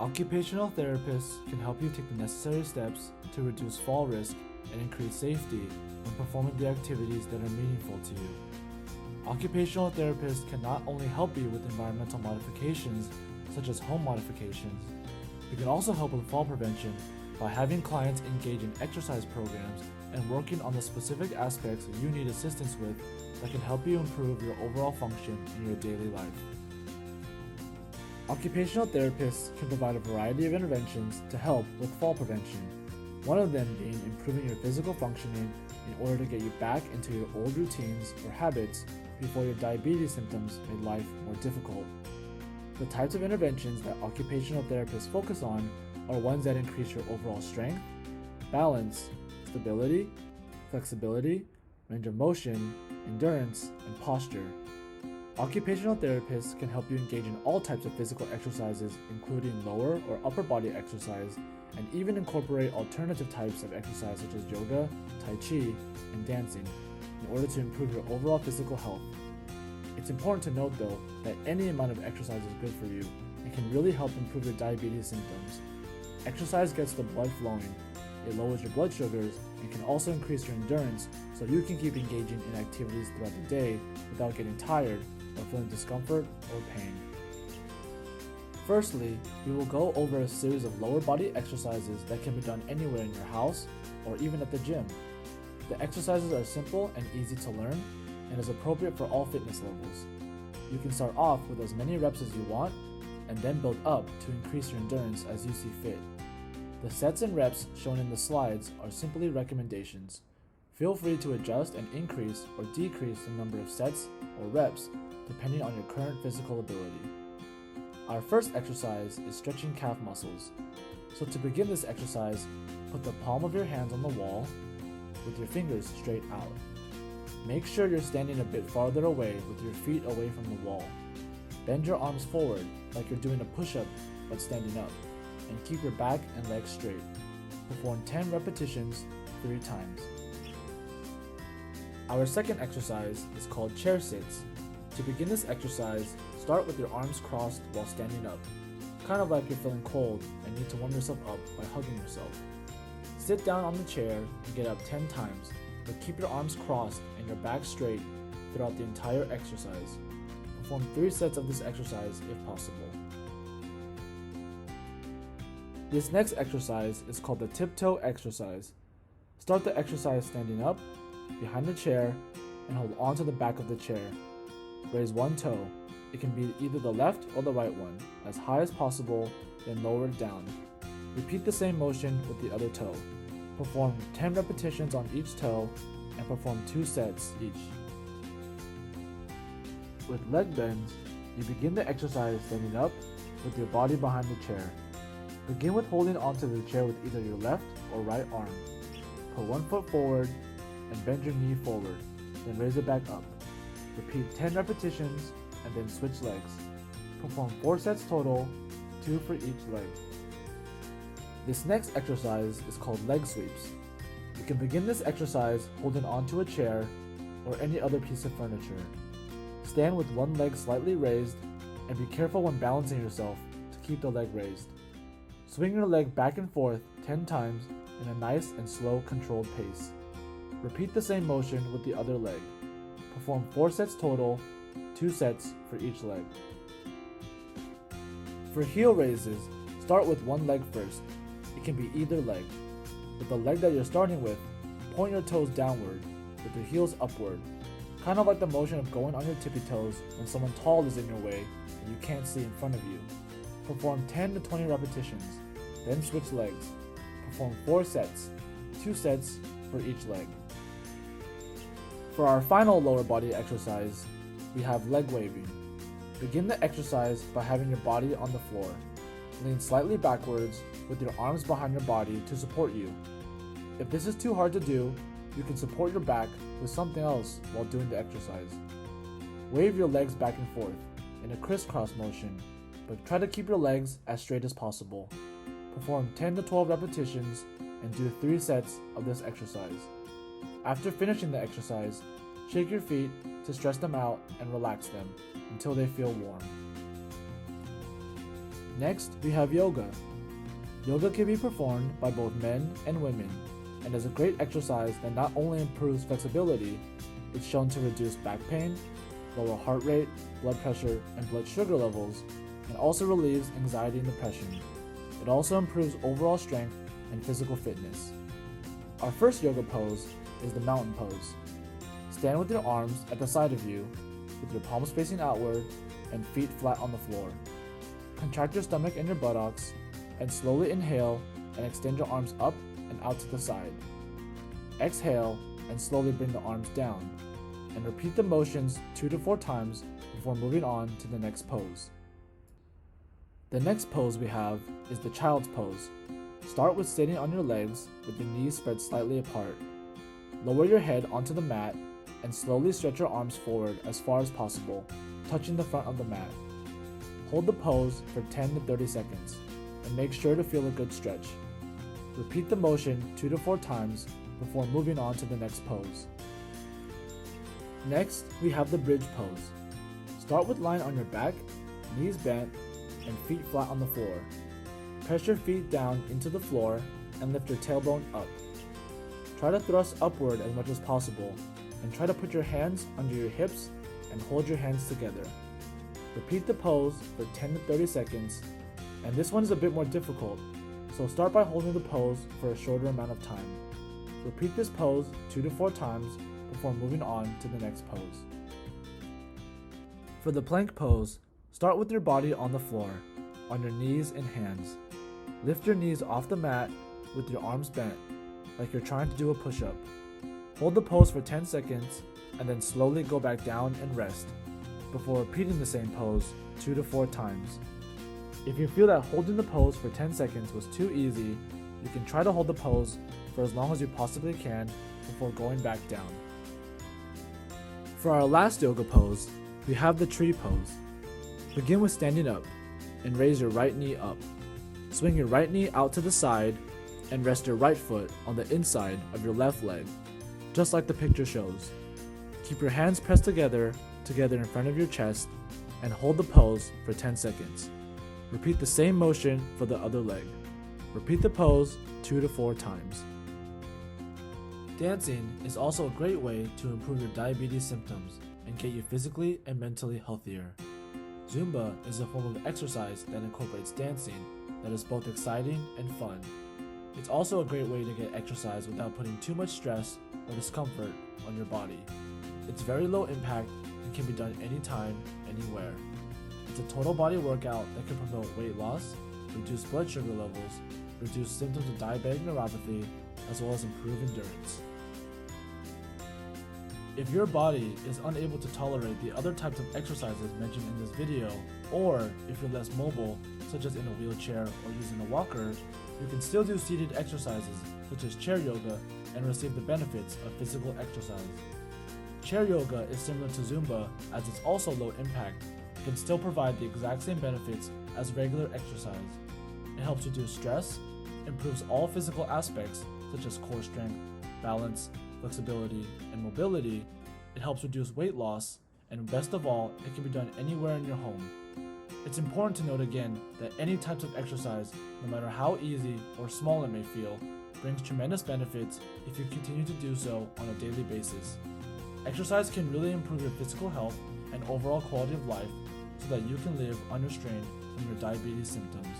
Occupational therapists can help you take the necessary steps to reduce fall risk and increase safety when performing the activities that are meaningful to you. Occupational therapists can not only help you with environmental modifications, such as home modifications, they can also help with fall prevention by having clients engage in exercise programs and working on the specific aspects you need assistance with that can help you improve your overall function in your daily life. Occupational therapists can provide a variety of interventions to help with fall prevention, one of them being improving your physical functioning in order to get you back into your old routines or habits before your diabetes symptoms made life more difficult. The types of interventions that occupational therapists focus on are ones that increase your overall strength, balance, stability, flexibility, range of motion, endurance, and posture. Occupational therapists can help you engage in all types of physical exercises, including lower or upper body exercise, and even incorporate alternative types of exercise such as yoga, tai chi, and dancing in order to improve your overall physical health. It's important to note though that any amount of exercise is good for you and can really help improve your diabetes symptoms. Exercise gets the blood flowing, it lowers your blood sugars, and can also increase your endurance so you can keep engaging in activities throughout the day without getting tired or feeling discomfort or pain. Firstly, we will go over a series of lower body exercises that can be done anywhere in your house or even at the gym. The exercises are simple and easy to learn and is appropriate for all fitness levels. You can start off with as many reps as you want and then build up to increase your endurance as you see fit. The sets and reps shown in the slides are simply recommendations. Feel free to adjust and increase or decrease the number of sets or reps depending on your current physical ability. Our first exercise is stretching calf muscles. So to begin this exercise, put the palm of your hands on the wall with your fingers straight out. Make sure you're standing a bit farther away with your feet away from the wall. Bend your arms forward like you're doing a push-up but standing up, and keep your back and legs straight. Perform 10 repetitions 3 times. Our second exercise is called chair sits. To begin this exercise, start with your arms crossed while standing up, kind of like you're feeling cold and need to warm yourself up by hugging yourself. Sit down on the chair and get up 10 times, but keep your arms crossed and your back straight throughout the entire exercise. Perform 3 sets of this exercise if possible. This next exercise is called the tiptoe exercise. Start the exercise standing up, behind the chair, and hold onto the back of the chair. Raise one toe. It can be either the left or the right one, as high as possible, then lower it down. Repeat the same motion with the other toe. Perform 10 repetitions on each toe and perform 2 sets each. With leg bends, you begin the exercise standing up with your body behind the chair. Begin with holding onto the chair with either your left or right arm. Put one foot forward and bend your knee forward, then raise it back up. Repeat 10 repetitions and then switch legs. Perform 4 sets total, 2 for each leg. This next exercise is called leg sweeps. You can begin this exercise holding onto a chair or any other piece of furniture. Stand with one leg slightly raised and be careful when balancing yourself to keep the leg raised. Swing your leg back and forth 10 times in a nice and slow controlled pace. Repeat the same motion with the other leg. Perform 4 sets total, 2 sets for each leg. For heel raises, start with one leg first. It can be either leg. With the leg that you're starting with, point your toes downward with your heels upward, kind of like the motion of going on your tippy toes when someone tall is in your way and you can't see in front of you. Perform 10 to 20 repetitions, then switch legs. Perform 4 sets, 2 sets for each leg. For our final lower body exercise, we have leg waving. Begin the exercise by having your body on the floor. Lean slightly backwards with your arms behind your body to support you. If this is too hard to do, you can support your back with something else while doing the exercise. Wave your legs back and forth in a crisscross motion, but try to keep your legs as straight as possible. Perform 10 to 12 repetitions and do 3 sets of this exercise. After finishing the exercise, shake your feet to stretch them out and relax them until they feel warm. Next, we have yoga. Yoga can be performed by both men and women, and is a great exercise that not only improves flexibility, it's shown to reduce back pain, lower heart rate, blood pressure, and blood sugar levels, and also relieves anxiety and depression. It also improves overall strength and physical fitness. Our first yoga pose is the mountain pose. Stand with your arms at the side of you, with your palms facing outward and feet flat on the floor. Contract your stomach and your buttocks, and slowly inhale and extend your arms up and out to the side. Exhale and slowly bring the arms down, and repeat the motions 2 to 4 times before moving on to the next pose. The next pose we have is the child's pose. Start with sitting on your legs with your knees spread slightly apart. Lower your head onto the mat and slowly stretch your arms forward as far as possible, touching the front of the mat. Hold the pose for 10 to 30 seconds and make sure to feel a good stretch. Repeat the motion 2 to 4 times before moving on to the next pose. Next, we have the bridge pose. Start with lying on your back, knees bent, and feet flat on the floor. Press your feet down into the floor and lift your tailbone up. Try to thrust upward as much as possible, and try to put your hands under your hips and hold your hands together. Repeat the pose for 10 to 30 seconds, and this one is a bit more difficult, so start by holding the pose for a shorter amount of time. Repeat this pose 2 to 4 times before moving on to the next pose. For the plank pose, start with your body on the floor, on your knees and hands. Lift your knees off the mat with your arms bent, like you're trying to do a push-up. Hold the pose for 10 seconds, and then slowly go back down and rest, before repeating the same pose 2 to 4 times. If you feel that holding the pose for 10 seconds was too easy, you can try to hold the pose for as long as you possibly can before going back down. For our last yoga pose, we have the tree pose. Begin with standing up and raise your right knee up. Swing your right knee out to the side and rest your right foot on the inside of your left leg, just like the picture shows. Keep your hands pressed together in front of your chest, and hold the pose for 10 seconds. Repeat the same motion for the other leg. Repeat the pose 2 to 4 times. Dancing is also a great way to improve your diabetes symptoms and get you physically and mentally healthier. Zumba is a form of exercise that incorporates dancing that is both exciting and fun. It's also a great way to get exercise without putting too much stress or discomfort on your body. It's very low impact and can be done anytime, anywhere. It's a total body workout that can promote weight loss, reduce blood sugar levels, reduce symptoms of diabetic neuropathy, as well as improve endurance. If your body is unable to tolerate the other types of exercises mentioned in this video, or if you're less mobile, such as in a wheelchair or using a walker, you can still do seated exercises such as chair yoga and receive the benefits of physical exercise. Chair yoga is similar to Zumba as it's also low impact, but can still provide the exact same benefits as regular exercise. It helps reduce stress, improves all physical aspects such as core strength, balance, flexibility, and mobility. It helps reduce weight loss, and best of all, it can be done anywhere in your home. It's important to note again that any types of exercise, no matter how easy or small it may feel, brings tremendous benefits if you continue to do so on a daily basis. Exercise can really improve your physical health and overall quality of life so that you can live unrestrained from your diabetes symptoms.